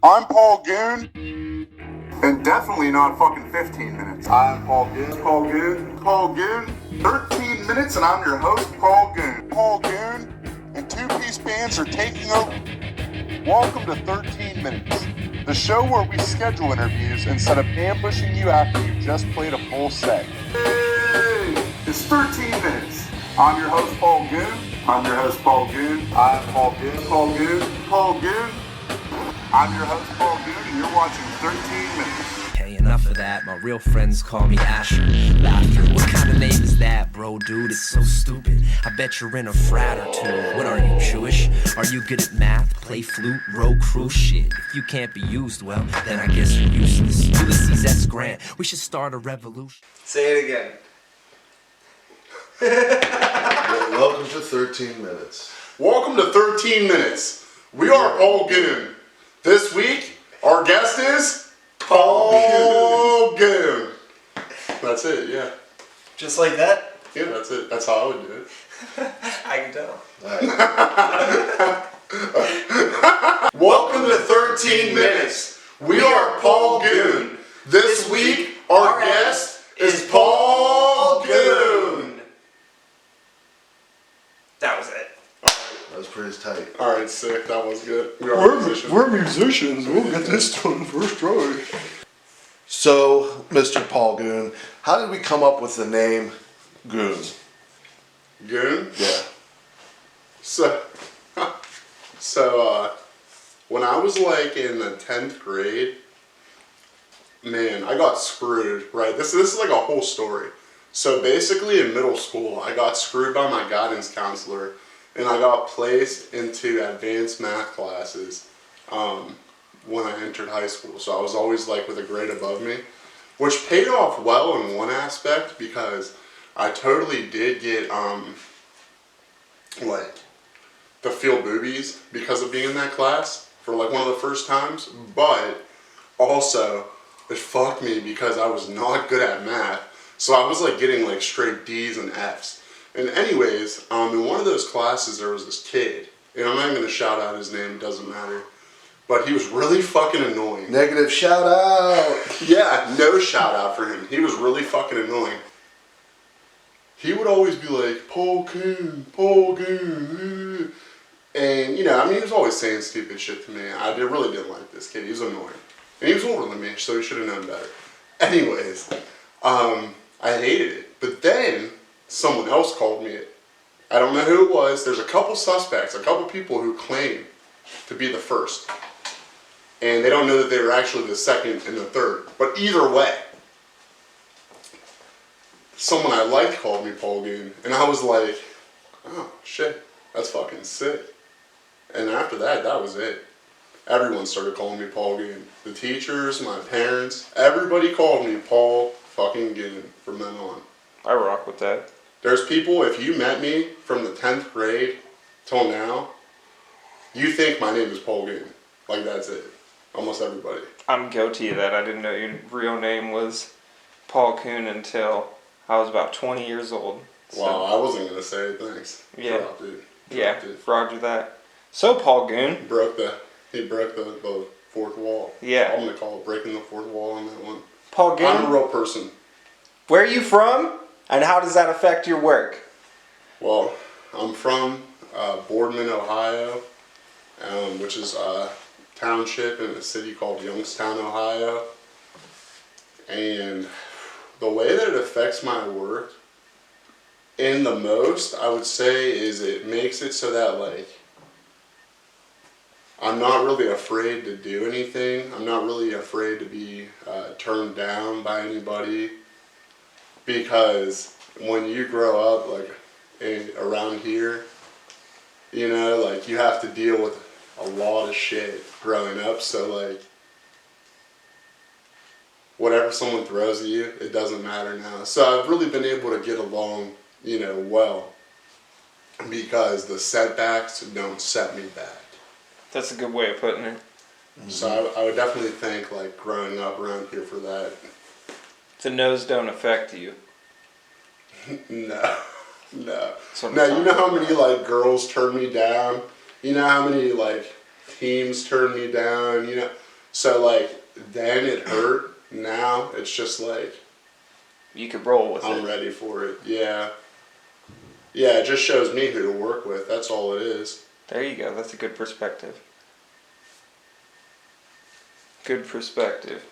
I'm Paul Goon. And definitely not fucking 15 minutes. I'm Paul Goon. Paul Goon. Paul Goon. 13 minutes and I'm your host, Paul Goon. Paul Goon and two-piece bands are taking over. Welcome to 13 Minutes, the show where we schedule interviews instead of ambushing you after you've just played a full set. Hey! It's 13 minutes. I'm your host, Paul Goon. I'm your host, Paul Goon. I'm Paul Goon. Paul Goon. Paul Goon. I'm your host, Paul Goon, and you're watching 13 Minutes. Okay, enough of that. My real friends call me Asher. Laughter. What kind of name is that, bro, dude? It's so stupid. I bet you're in a frat or two. What are you, Jewish? Are you good at math? Play flute, row crew? Shit. If you can't be used, well, then I guess you're useless. Ulysses S. Grant. We should start a revolution. Say it again. Welcome to 13 Minutes. Welcome to 13 Minutes. We are Paul Goon. This week, our guest is Paul Goon. That's it, yeah. Just like that? Yeah, that's it. That's how I would do it. I can tell. Welcome to 13 Minutes. We are Paul Goon. This week, our guest is Paul Goon. That was it. That was pretty tight. Alright, sick. That was good. We're musicians. We'll get this done first try. So, Mr. Paul Goon, how did we come up with the name Goon? Goon? Yeah. So, when I was like in the 10th grade, man, I got screwed, right? This is like a whole story. So basically in middle school, I got screwed by my guidance counselor and I got placed into advanced math classes when I entered high school. So I was always like with a grade above me, which paid off well in one aspect because I totally did get like to feel boobies because of being in that class for like one of the first times, but also it fucked me because I was not good at math. So I was like getting like straight D's and F's. And anyways, in one of those classes there was this kid, and I'm not even gonna shout out his name, it doesn't matter. But he was really fucking annoying. Negative shout out. Yeah, no shout out for him. He was really fucking annoying. He would always be like, Paul Goon, Paul Goon. And, you know, I mean, he was always saying stupid shit to me. I really didn't like this kid. He was annoying. And he was older than me, so he should have known better. Anyways, I hated it. But then, someone else called me it. I don't know who it was. There's a couple suspects, a couple people who claim to be the first. And they don't know that they were actually the second and the third. But either way, someone I liked called me Paul Goon. And I was like, oh, shit, that's fucking sick. And after that, that was it. Everyone started calling me Paul Goon. The teachers, my parents, everybody called me Paul fucking Goon from then on. I rock with that. There's people, if you met me from the 10th grade till now, you think my name is Paul Goon. Like, that's it. Almost everybody. I'm guilty of that. I didn't know your real name was Paul Goon until I was about 20 years old. So. Wow, I wasn't going to say it, thanks. Yeah. Drop, dude. Yeah, roger that. So, Paul Goon. He broke the fourth wall. Yeah. I'm going to call it breaking the fourth wall on that one. Paul Goon. I'm a real person. Where are you from? And how does that affect your work? Well, I'm from Boardman, Ohio, which is a township in a city called Youngstown, Ohio. And the way that it affects my work, in the most, I would say, is it makes it so that, like, I'm not really afraid to do anything. I'm not really afraid to be turned down by anybody. Because when you grow up, like, around here, you know, like, you have to deal with a lot of shit growing up. So, like, whatever someone throws at you, it doesn't matter now. So I've really been able to get along, you know, well. Because the setbacks don't set me back. That's a good way of putting it. Mm-hmm. So I would definitely thank, like, growing up around here for that. The no's don't affect you. No. No. No, you know how many, like, girls turn me down? You know how many, like, teams turn me down? You know, So like then it hurt. Now it's just like You could roll with I'm it. ready for it. Yeah. Yeah, it just shows me who to work with. That's all it is. There you go. That's a good perspective. Good perspective.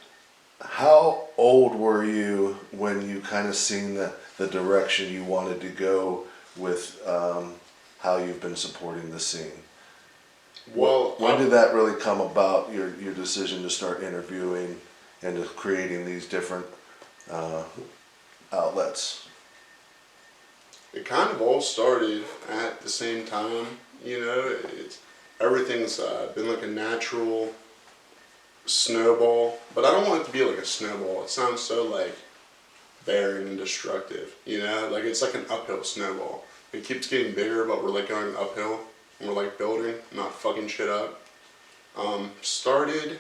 How old were you when you kind of seen the direction you wanted to go with how you've been supporting the scene? Well, When did that really come about, your decision to start interviewing and to creating these different outlets? it kind of all started at the same time. You know, everything's been like a natural snowball, but I don't want it to be like a snowball. It sounds so like barren and destructive. You know, like it's like an uphill snowball. It keeps getting bigger, but we're like going uphill, and we're like building, not fucking shit up. Started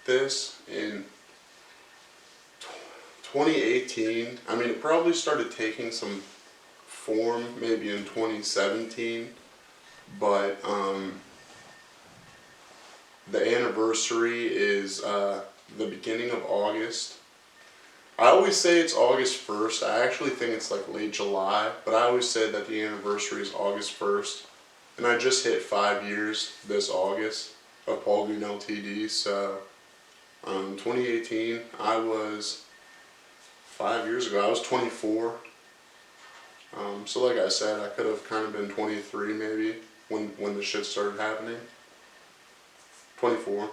this in 2018. I mean, it probably started taking some form maybe in 2017, but the anniversary is the beginning of August. I always say it's August 1st. I actually think it's like late July, but I always say that the anniversary is August 1st. And I just hit 5 years this August of Paul Goon LTD. So 2018, I was 5 years ago. I was 24. So like I said, I could have kind of been 23 maybe when the shit started happening. 24.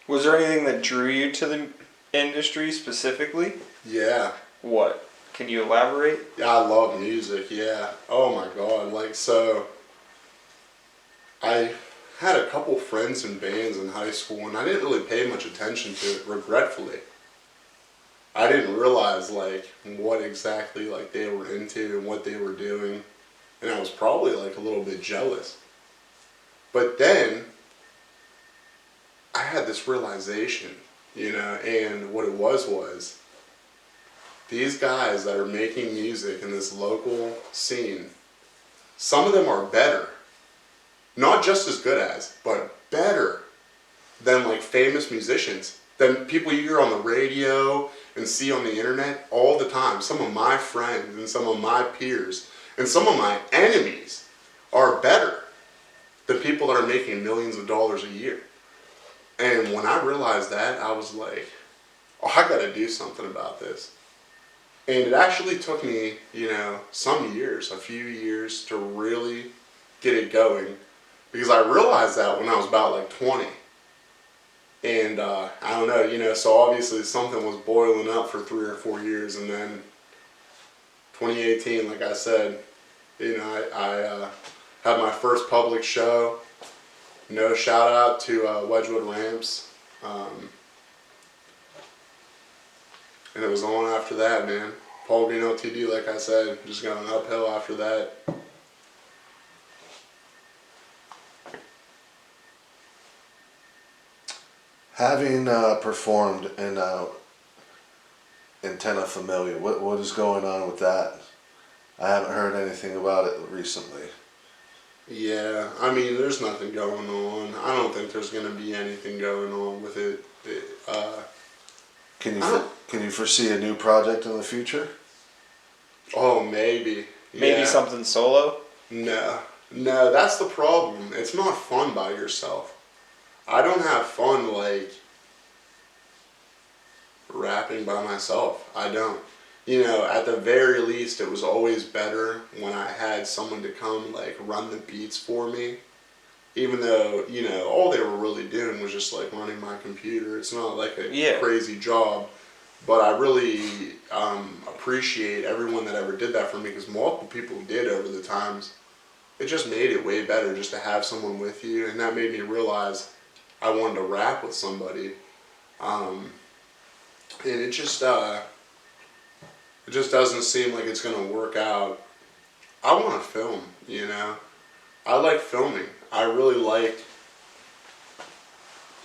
Was there anything that drew you to the industry specifically? Yeah. What? Can you elaborate? Yeah, I love music, yeah. Oh my god, like, so I had a couple friends in bands in high school, and I didn't really pay much attention to it, regretfully. I didn't realize, like, what exactly, like, they were into and what they were doing, and I was probably, like, a little bit jealous. But then, I had this realization, you know, and what it was, these guys that are making music in this local scene, some of them are better. Not just as good as, but better than like famous musicians, than people you hear on the radio and see on the internet all the time. Some of my friends and some of my peers and some of my enemies are better than people that are making millions of dollars a year. And when I realized that, I was like, oh, I gotta do something about this. And it actually took me, you know, some years, a few years to really get it going. Because I realized that when I was about like 20. And I don't know, you know, so obviously something was boiling up for 3 or 4 years. And then 2018, like I said, you know, I had my first public show. You know, shout out to Wedgwood Ramps. And it was on after that, man. Paul Goon LTD, like I said, just going uphill after that. Having performed in Antenna Familia, what is going on with that? I haven't heard anything about it recently. Yeah, I mean, there's nothing going on. I don't think there's going to be anything going on with it. Can you foresee a new project in the future? Oh, maybe. Maybe Yeah. something solo? No, that's the problem. It's not fun by yourself. I don't have fun, like, rapping by myself. I don't. You know, at the very least, it was always better when I had someone to come, like, run the beats for me. Even though, you know, all they were really doing was just, like, running my computer. It's not, like, a crazy job. But I really appreciate everyone that ever did that for me, because multiple people did over the times. It just made it way better just to have someone with you, and that made me realize I wanted to rap with somebody. And it just doesn't seem like it's gonna work out. I want to film, you know. I like filming. I really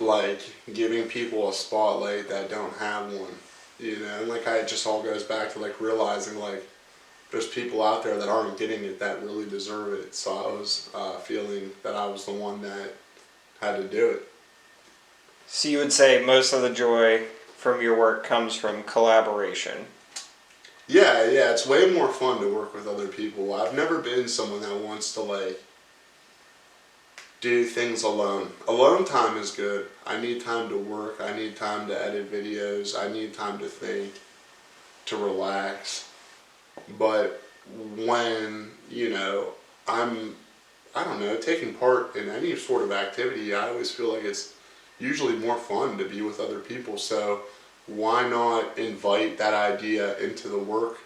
like giving people a spotlight that don't have one, you know. And like, it just all goes back to like realizing like there's people out there that aren't getting it that really deserve it. So I was feeling that I was the one that had to do it. So you would say most of the joy from your work comes from collaboration. Yeah, it's way more fun to work with other people. I've never been someone that wants to like do things alone. Alone time is good. I need time to work. I need time to edit videos. I need time to think, to relax. But when, I don't know, taking part in any sort of activity, I always feel like it's usually more fun to be with other people. So why not invite that idea into the work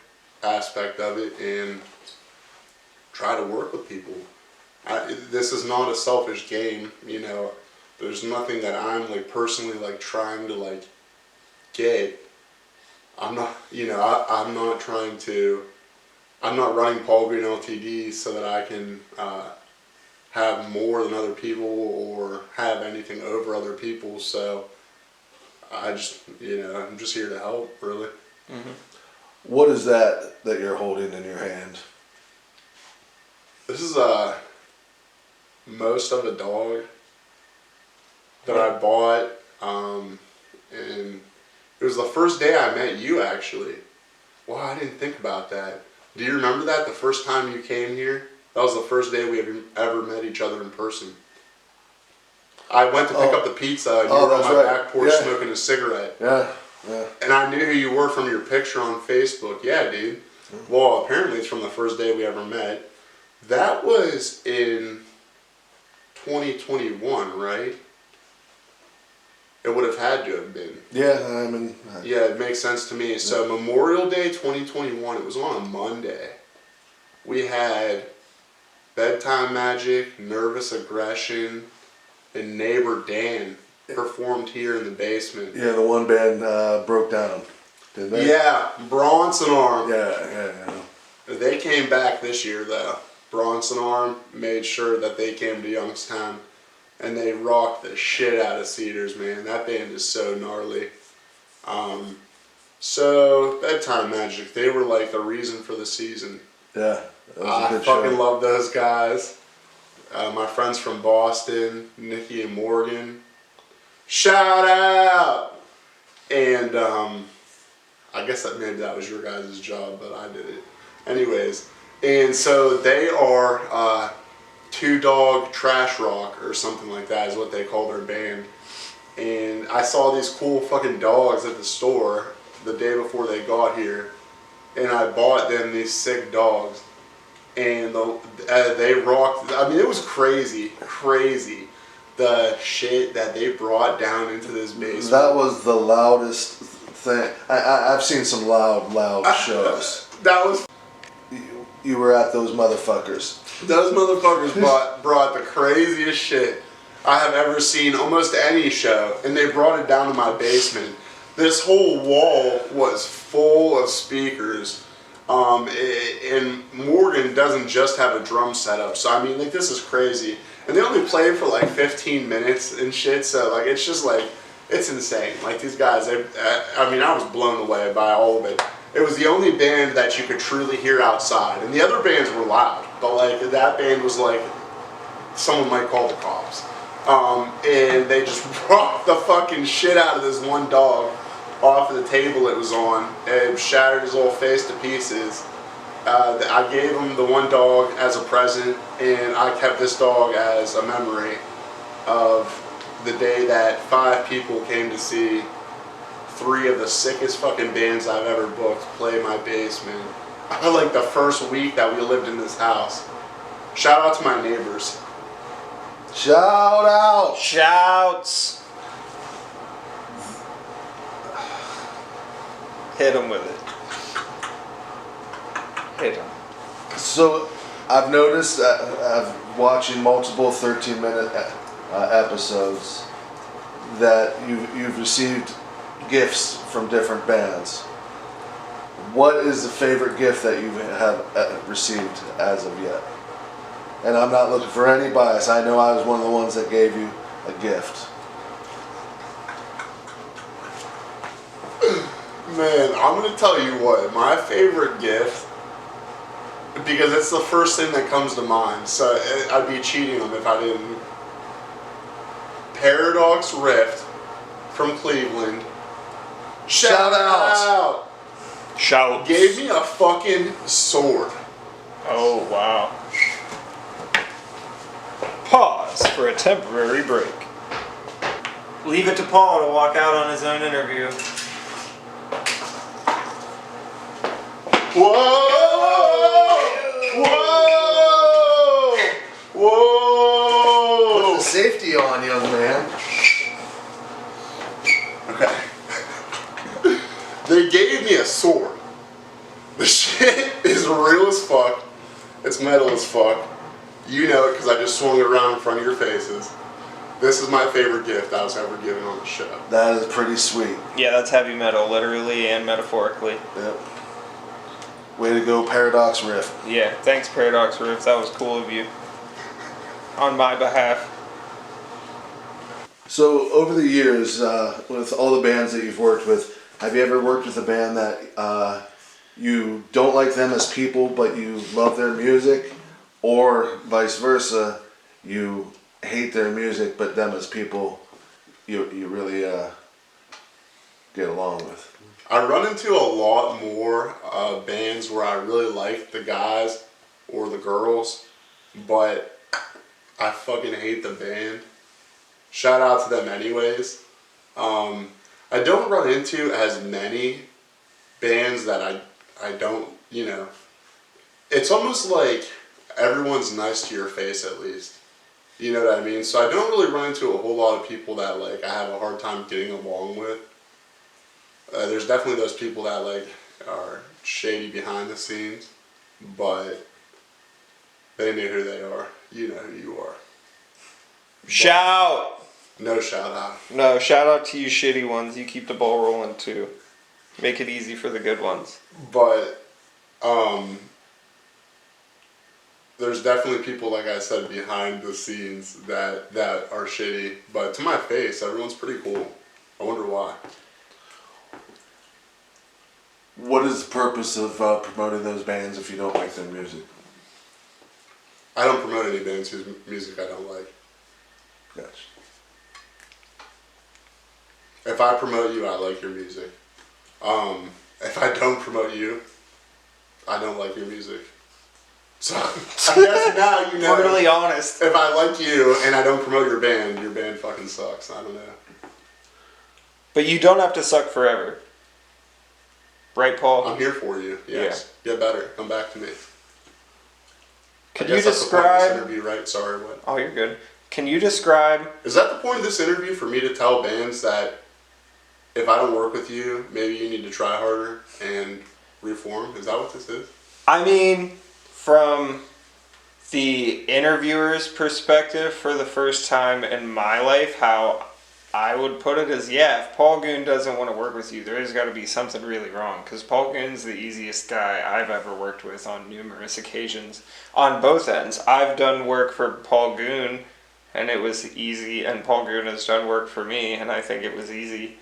aspect of it and try to work with people? This is not a selfish game, There's nothing that I'm like personally like trying to like get. I'm not, I'm not trying to. I'm not running Paul Goon Ltd. So that I can have more than other people or have anything over other people. So I just, I'm just here to help, really. Mm-hmm. What is that you're holding in your hand? This is most of a dog that I bought, and it was the first day I met you, actually. Wow, I didn't think about that. Do you remember that, the first time you came here? That was the first day we ever met each other in person. I went to pick up the pizza, and you were on my back porch smoking a cigarette. Yeah. And I knew who you were from your picture on Facebook. Yeah, dude. Well, apparently it's from the first day we ever met. That was in 2021, right? It would have had to have been. Yeah, Yeah, it makes sense to me. So Memorial Day 2021, it was on a Monday. We had Bedtime Magic, Nervous Aggression, and Neighbor Dan performed here in the basement. Yeah, the one band broke down, didn't they? Yeah, Bronson Arm. Yeah. They came back this year, though. Bronson Arm made sure that they came to Youngstown, and they rocked the shit out of Cedars, man. That band is so gnarly. So, Bedtime Magic, they were like the reason for the season. Yeah, that was a good fucking show. love those guys. My friends from Boston, Nikki and Morgan. Shout out! And I guess that maybe that was your guys' job, but I did it. Anyways, and so they are Two Dog Trash Rock or something like that is what they call their band. And I saw these cool fucking dogs at the store the day before they got here, and I bought them these sick dogs. And they rocked. I mean, it was crazy. The shit that they brought down into this basement. That was the loudest thing. I've seen some loud shows. That was. You were at those motherfuckers. Those motherfuckers brought the craziest shit I have ever seen almost any show, and they brought it down to my basement. This whole wall was full of speakers. And Morgan doesn't just have a drum setup, so I mean, like, this is crazy. And they only played for like 15 minutes and shit, so like, it's just like, it's insane. Like, these guys, I mean, I was blown away by all of it. It was the only band that you could truly hear outside, and the other bands were loud, but like, that band was like, someone might call the cops. And they just rocked the fucking shit out of this one dog off of the table it was on. It shattered his little face to pieces. I gave him the one dog as a present, and I kept this dog as a memory of the day that 5 people came to see 3 of the sickest fucking bands I've ever booked play my basement. Like the first week that we lived in this house. Shout out to my neighbors. Shout out! Shouts! Hit him with it. Hit him. So, I've noticed, I've watching multiple 13-minute episodes, that you've received gifts from different bands. What is the favorite gift that you have received as of yet? And I'm not looking for any bias. I know I was one of the ones that gave you a gift. Man, I'm going to tell you what, my favorite gift, because it's the first thing that comes to mind, so I'd be cheating them if I didn't. Paradox Rift from Cleveland. Shout out. Shout. Gave me a fucking sword. Oh, wow. Pause for a temporary break. Leave it to Paul to walk out on his own interview. Whoa! Whoa! Whoa! Put the safety on, young man. Okay. They gave me a sword. The shit is real as fuck. It's metal as fuck. You know it because I just swung it around in front of your faces. This is my favorite gift I was ever given on the show. That is pretty sweet. Yeah, that's heavy metal, literally and metaphorically. Yep. Way to go, Paradox Riff. Yeah, thanks Paradox Riff, that was cool of you. On my behalf. So, over the years, with all the bands that you've worked with, have you ever worked with a band that you don't like them as people, but you love their music? Or vice versa, you hate their music, but them as people, you really get along with? I run into a lot more bands where I really like the guys or the girls, but I fucking hate the band. Shout out to them anyways. I don't run into as many bands that I don't, you know, it's almost like everyone's nice to your face at least. You know what I mean? So I don't really run into a whole lot of people that like I have a hard time getting along with. There's definitely those people that like are shady behind the scenes, but they know who they are. You know who you are. Shout! No shout out. No, shout out to you shitty ones. You keep the ball rolling too. Make it easy for the good ones. But there's definitely people, like I said, behind the scenes that are shitty. But to my face, everyone's pretty cool. I wonder why. What is the purpose of promoting those bands if you don't like their music? I don't promote any bands whose music I don't like. Gotcha. If I promote you, I like your music. If I don't promote you, I don't like your music. So I guess now you know. Brutally honest. If I like you and I don't promote your band fucking sucks. I don't know. But you don't have to suck forever. Right, Paul? I'm here for you. Yes. Yeah. Get better. Come back to me. Could I you guess that's the point of this describe... interview, right? Sorry, what? Oh, you're good. Can you describe... Is that the point of this interview, for me to tell bands that if I don't work with you, maybe you need to try harder and reform? Is that what this is? I mean, from the interviewer's perspective, for the first time in my life, how I would put it is, yeah, if Paul Goon doesn't want to work with you, there's got to be something really wrong. Because Paul Goon's the easiest guy I've ever worked with on numerous occasions. On both ends. I've done work for Paul Goon, and it was easy, and Paul Goon has done work for me, and I think it was easy.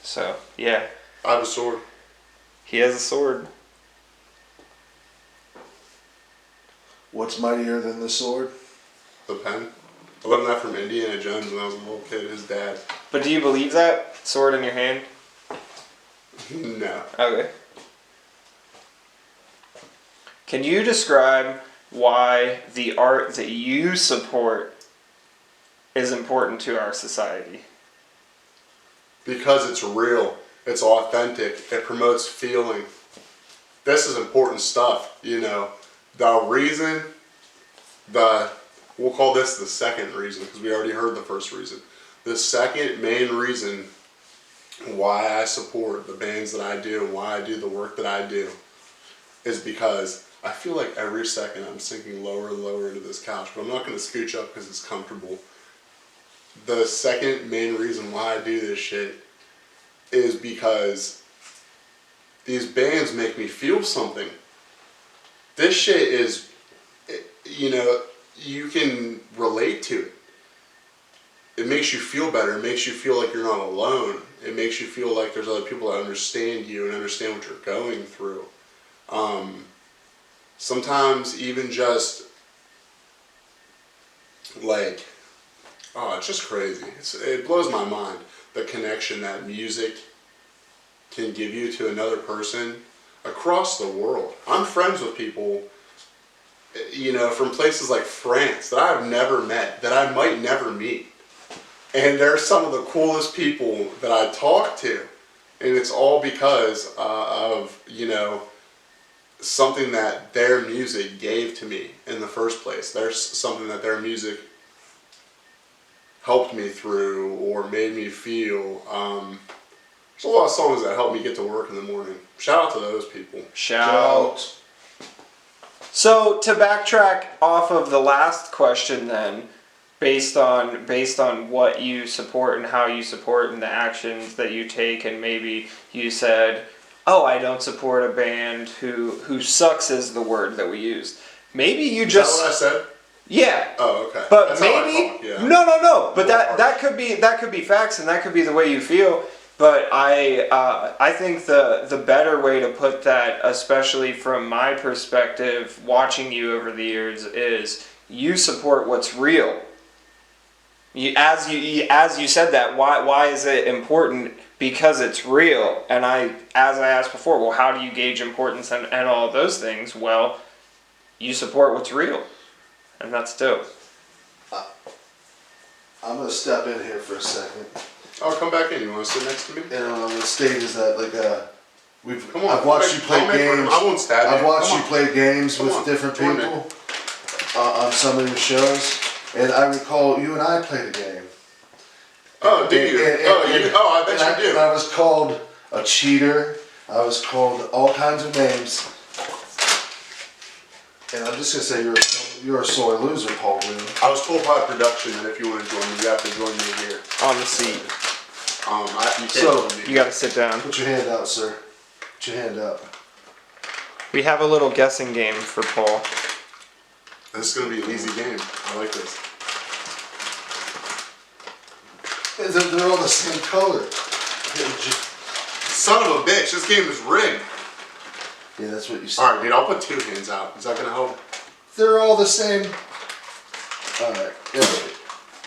So, yeah. I have a sword. He has a sword. What's mightier than the sword? The pen. I learned that from Indiana Jones when I was a little kid, his dad. But do you believe that? Sword in your hand? No. Okay. Can you describe why the art that you support is important to our society? Because it's real. It's authentic. It promotes feeling. This is important stuff, you know. The reason, we'll call this the second reason, because we already heard the first reason. The second main reason why I support the bands that I do and why I do the work that I do is because I feel like every second I'm sinking lower and lower into this couch, but I'm not going to scooch up because it's comfortable. The second main reason why I do this shit is because these bands make me feel something. This shit is, you know, you can relate to it. It makes you feel better. It makes you feel like you're not alone. It makes you feel like there's other people that understand you and understand what you're going through. Sometimes even just like, oh, it's just crazy. It blows my mind. the connection that music can give you to another person across the world. I'm friends with people, you know, from places like France that I've never met, that I might never meet. And they're some of the coolest people that I talk to. And it's all because of, you know, something that their music gave to me in the first place. There's something that their music helped me through or made me feel. There's a lot of songs that help me get to work in the morning. Shout out to those people. Shout. So to backtrack off of the last question then, based on what you support and how you support and the actions that you take, and maybe you said, oh, I don't support a band who sucks is the word that we used. Maybe you just... Is that what I said? Yeah. Oh, okay. But That's maybe... how I talk, yeah. No. But that could be facts, and that could be the way you feel. But I think the better way to put that, especially from my perspective, watching you over the years, is you support what's real. As you said that, why is it important? Because it's real. And as I asked before, well, how do you gauge importance and all of those things? Well, you support what's real, and that's dope. I'm gonna step in here for a second. Oh, come back in. You want to sit next to me? And on the stage is that Come on, I've watched you play games. I won't stab you. I've watched Come you on. play games Come with on, different join me. people on some of your shows, and I recall you and I played a game. Oh, do you? I bet you do. And I was called a cheater. I was called all kinds of names. And I'm just gonna say you're a sore loser, Paul Goon. I was told by production that if you want to join me, you have to join me here. On the seat. You can't So, join me. You got to sit down. Put your hand out, sir. Put your hand up. We have a little guessing game for Paul. This is gonna be an easy game. I like this. And they're all the same color. Son of a bitch! This game is rigged. Yeah, that's what you said. All right, dude. I'll put 2 hands out. Is that gonna help? They're all the same. Alright, yeah.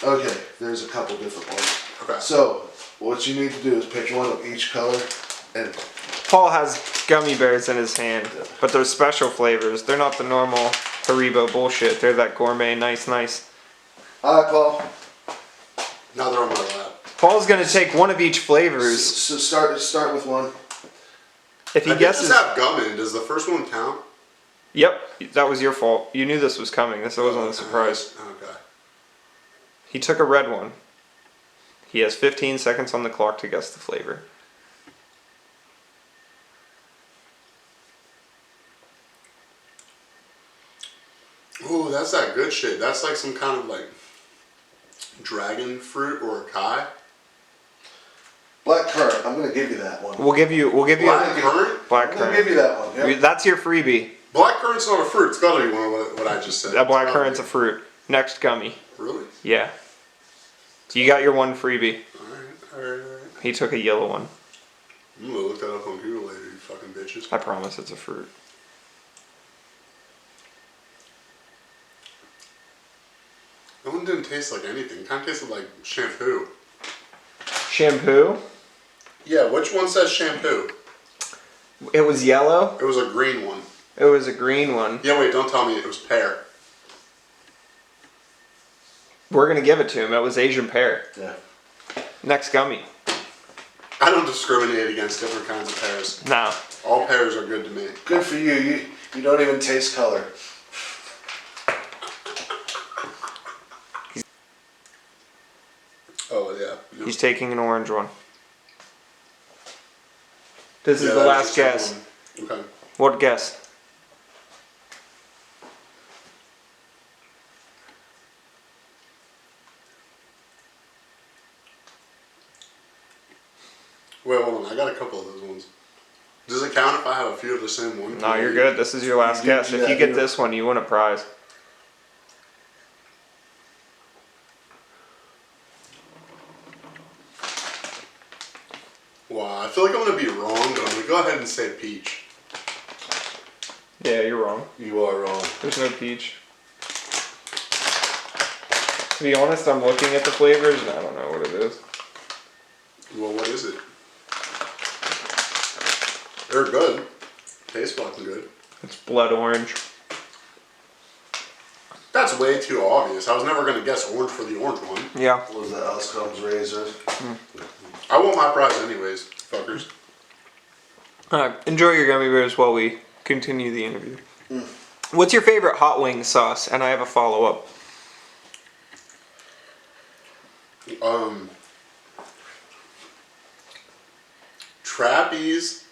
Okay, there's a couple different ones. Okay. So, what you need to do is pick one of each color and Paul has gummy bears in his hand, but they're special flavors. They're not the normal Haribo bullshit. They're that gourmet, nice. Alright, Paul. Now they're on my lap. Paul's gonna take one of each flavors. So start with one. If he I guesses, just have gum in. Does the first one count? yep, that was your fault. You knew this was coming. This wasn't a surprise. Okay. He took a red one. He has 15 seconds on the clock to guess the flavor. Ooh, that's that good shit. That's like some kind of like dragon fruit or acai. Black currant. I'm gonna give you that one. We'll give you Black currant? black I'm gonna give currant. you that one. Yep. That's your freebie. Black currant's not a fruit. It's gotta be one of what I just said. That black It's gotta currant's a be. fruit. Next gummy. Really? Yeah. You got your one freebie. Alright. He took a yellow one. I'm gonna look that up on Google later, you fucking bitches. I promise it's a fruit. That one didn't taste like anything. It kind of tasted like shampoo. Shampoo? Yeah, which one says shampoo? It was yellow. It was a green one. It was a green one. Yeah, wait, don't tell me it was pear. We're gonna give it to him. It was Asian pear. Yeah. Next gummy. I don't discriminate against different kinds of pears. No. All pears are good to me. Good for you. You don't even taste color. Oh, yeah. No. He's taking an orange one. This is Yeah, the that last just guess. one. Okay. What guess? Wait, hold on. I got a couple of those ones. Does it count if I have a few of the same one? No, you're good. This is your last You- guess. If yeah, you get you- this one, you win a prize. Wow, I feel like I'm going to be wrong, but I'm going to go ahead and say peach. Yeah, you're wrong. You are wrong. There's no peach. To be honest, I'm looking at the flavors and I don't know what it is. Well, what is it? They're good. Tastes fucking good. It's blood orange. That's way too obvious. I was never going to guess orange for the orange one. Yeah. What was that? Elscomb's razor. I want my prize anyways, fuckers. Alright, enjoy your gummy bears while we continue the interview. What's your favorite hot wing sauce? And I have a follow-up. Trappy's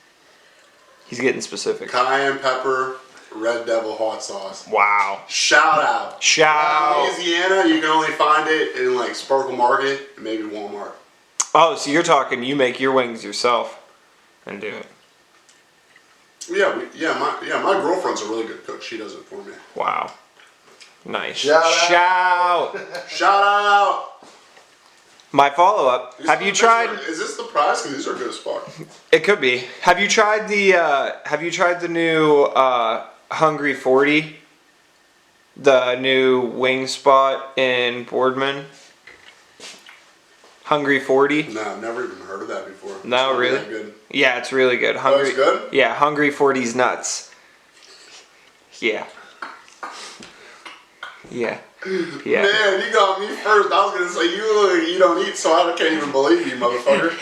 He's getting specific. cayenne pepper red devil hot sauce. Wow. Shout out. Shout. Louisiana, you can only find it in like Sparkle Market and maybe Walmart. Oh, so you're talking you make your wings yourself and do it. My girlfriend's a really good cook. She does it for me. Wow. Nice. Shout out. Shout. Shout out. My follow-up. Have you tried? Is this the prize? Because these are good as fuck. It could be. Have you tried the new Hungry 40? The new wing spot in Boardman? Hungry 40? No, I've never even heard of that before. No, It's really? that good. Yeah, it's really good. It's good? Yeah, Hungry 40's nuts. Yeah. Yeah. Yeah. Man, you got me first. I was gonna say you don't eat, so I can't even believe you, motherfucker.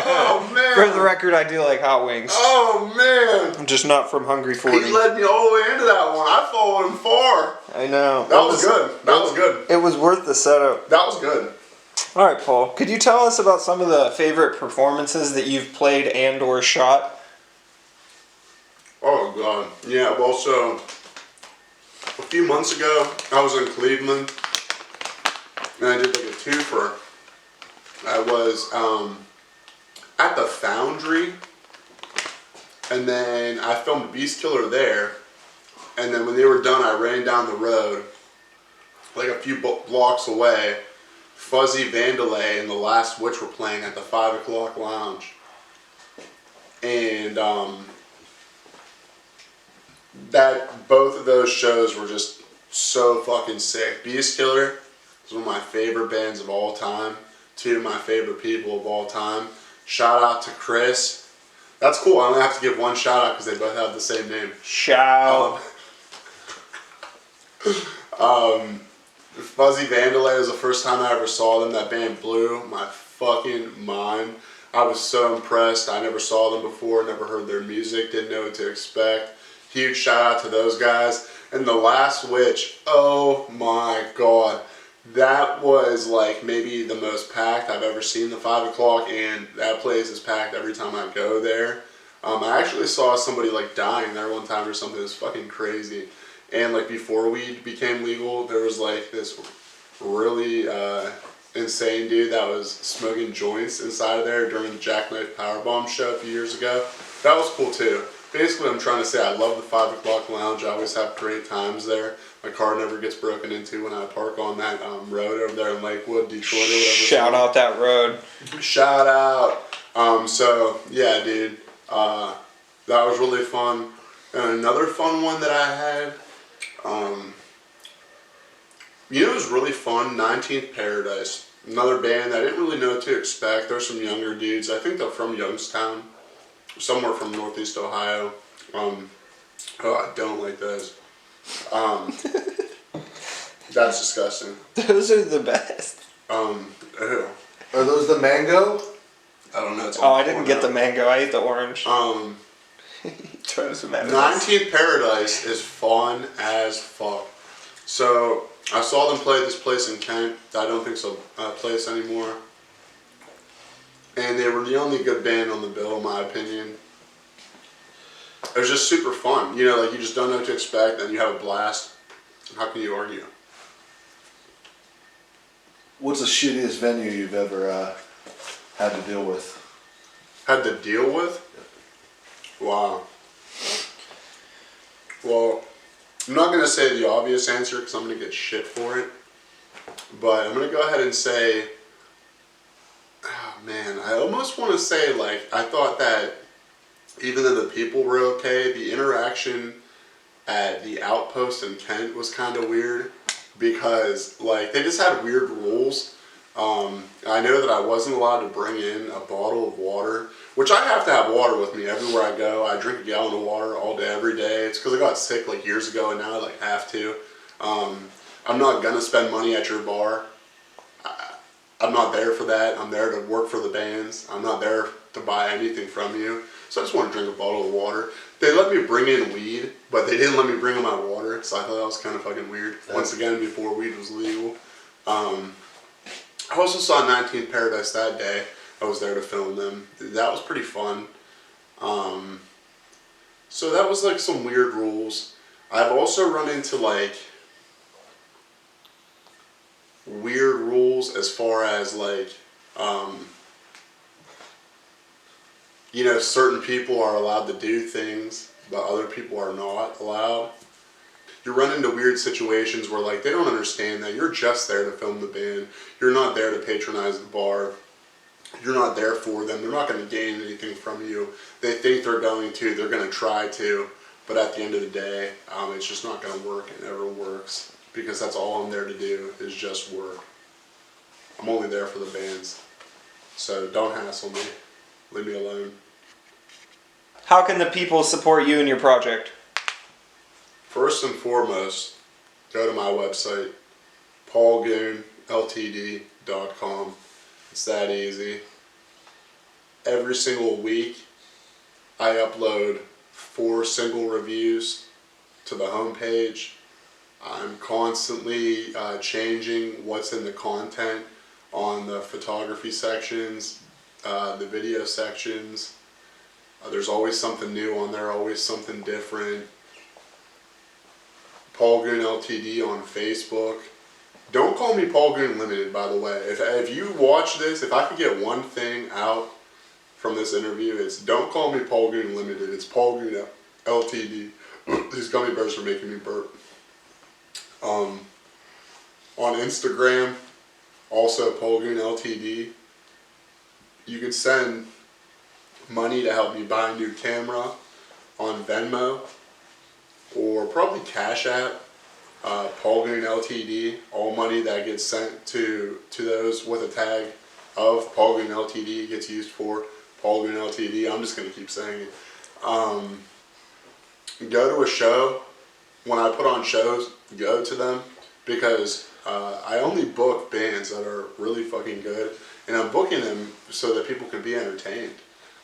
Oh man. For the record, I do like hot wings. Oh man. I'm just not from Hungry 40. He led me all the way into that one. I followed him far. I know. That was good. That was good. It was worth the setup. That was good. All right, Paul. Could you tell us about some of the favorite performances that you've played and/or shot? Oh god. Yeah. Well, so a few months ago, I was in Cleveland, and I did like a twofer. I was at the Foundry, and then I filmed Beast Killer there, and then when they were done, I ran down the road, like a few blocks away. Fuzzy Vandalay and The Last Witch were playing at the 5 o'clock lounge, and that both of those shows were just so fucking sick. Beast Killer is one of my favorite bands of all time. Two of my favorite people of all time. Shout out to Chris. That's cool. I only have to give one shout out because they both have the same name. Shout. Fuzzy Vandalay was the first time I ever saw them. That band blew my fucking mind. I was so impressed. I never saw them before, never heard their music, didn't know what to expect. Huge shout out to those guys. And The Last Witch, oh my god. That was like maybe the most packed I've ever seen the 5 o'clock, and that place is packed every time I go there. I actually saw somebody like dying there one time or something. It was fucking crazy. And like before weed became legal, there was like this really insane dude that was smoking joints inside of there during the Jackknife Powerbomb show a few years ago. That was cool too. Basically, I'm trying to say I love the 5 o'clock lounge. I always have great times there. My car never gets broken into when I park on that road over there in Lakewood, Detroit, or whatever. Shout out that road. Shout out. So yeah, dude, that was really fun. And another fun one that I had, it was really fun. 19th Paradise, another band that I didn't really know what to expect. There's some younger dudes. I think they're from Youngstown, somewhere from Northeast Ohio. Oh, I don't like those. That's disgusting. Those are the best. Ew. Are those the mango? I don't know. It's Oh, I didn't get the mango. I ate the orange. Throws them at us. 19th Paradise is fun as fuck. So I saw them play this place in Kent. I don't think so place anymore. And they were the only good band on the bill, in my opinion. It was just super fun. You know, like you just don't know what to expect, and you have a blast. How can you argue? What's the shittiest venue you've ever had to deal with? Had to deal with? Wow. Well, I'm not going to say the obvious answer because I'm going to get shit for it. But I'm going to go ahead and say, oh man, I almost want to say, like, I thought that even though the people were okay, the interaction at the Outpost in Kent was kind of weird because, like, they just had weird rules. I know that I wasn't allowed to bring in a bottle of water, which I have to have water with me everywhere I go. I drink a gallon of water all day, every day. It's because I got sick like years ago, and now I like have to. I'm not gonna spend money at your bar. I'm not there for that. I'm there to work for the bands. I'm not there to buy anything from you. So I just want to drink a bottle of water. They let me bring in weed, but they didn't let me bring in my water, so I thought that was kind of fucking weird. Once again, before weed was legal. I also saw 19th Paradise that day. I was there to film them. That was pretty fun. So that was like some weird rules. I've also run into like weird rules as far as like, you know, certain people are allowed to do things, but other people are not allowed. You run into weird situations where like they don't understand that you're just there to film the band. You're not there to patronize the bar. You're not there for them. They're not going to gain anything from you. They think they're going to. They're going to try to. But at the end of the day, it's just not going to work. It never works. Because that's all I'm there to do is just work. I'm only there for the bands. So don't hassle me. Leave me alone. How can the people support you and your project? First and foremost, go to my website, paulgoonltd.com. It's that easy. Every single week, I upload 4 single reviews to the homepage. I'm constantly changing what's in the content on the photography sections, the video sections. There's always something new on there, always something different. Paul Goon LTD on Facebook. Don't call me Paul Goon Limited, by the way. If you watch this, if I could get one thing out from this interview, it's don't call me Paul Goon Limited. It's Paul Goon LTD. These gummy bears are making me burp. On Instagram, also Paul Goon LTD. You could send money to help me buy a new camera on Venmo, or probably Cash App, Paul Goon LTD. All money that gets sent to those with a tag of Paul Goon LTD gets used for Paul Goon LTD. I'm just going to keep saying it. Go to a show. When I put on shows, go to them, because I only book bands that are really fucking good, and I'm booking them so that people can be entertained.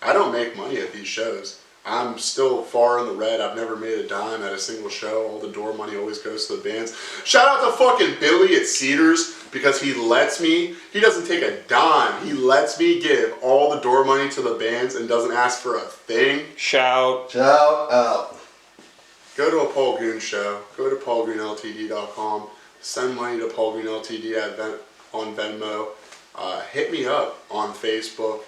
I don't make money at these shows. I'm still far in the red. I've never made a dime at a single show. All the door money always goes to the bands. Shout out to fucking Billy at Cedars, because he lets me, he doesn't take a dime. He lets me give all the door money to the bands and doesn't ask for a thing. Shout out. Go to a Paul Goon show. Go to paulgoonltd.com. Send money to Paul Goon LTD on Venmo. Hit me up on Facebook.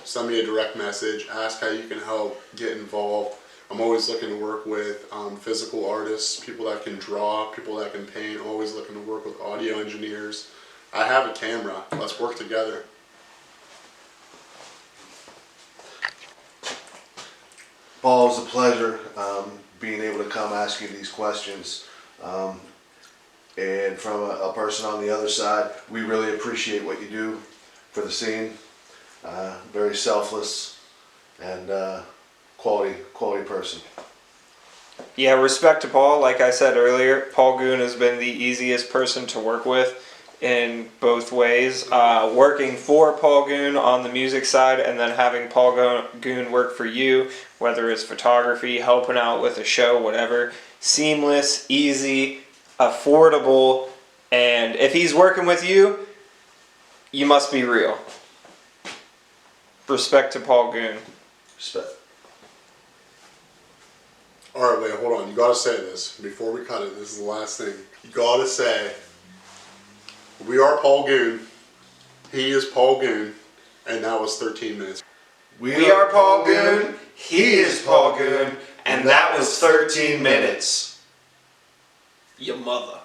Send me a direct message. Ask how you can help. Get involved. I'm always looking to work with physical artists, people that can draw, people that can paint. I'm always looking to work with audio engineers. I have a camera. Let's work together. Paul, it's a pleasure being able to come ask you these questions. And from a person on the other side, we really appreciate what you do for the scene. Very selfless and quality person. Yeah, respect to Paul. Like I said earlier, Paul Goon has been the easiest person to work with in both ways. Working for Paul Goon on the music side, and then having Paul Goon work for you, whether it's photography, helping out with a show, whatever. Seamless, easy, affordable, and if he's working with you, you must be real. Respect to Paul Goon. Respect. Alright, wait, hold on. You gotta say this before we cut it. This is the last thing. You gotta say, we are Paul Goon, he is Paul Goon, and that was 13 minutes. We are Paul Goon, he is Paul Goon, and that was 13 minutes. Your mother.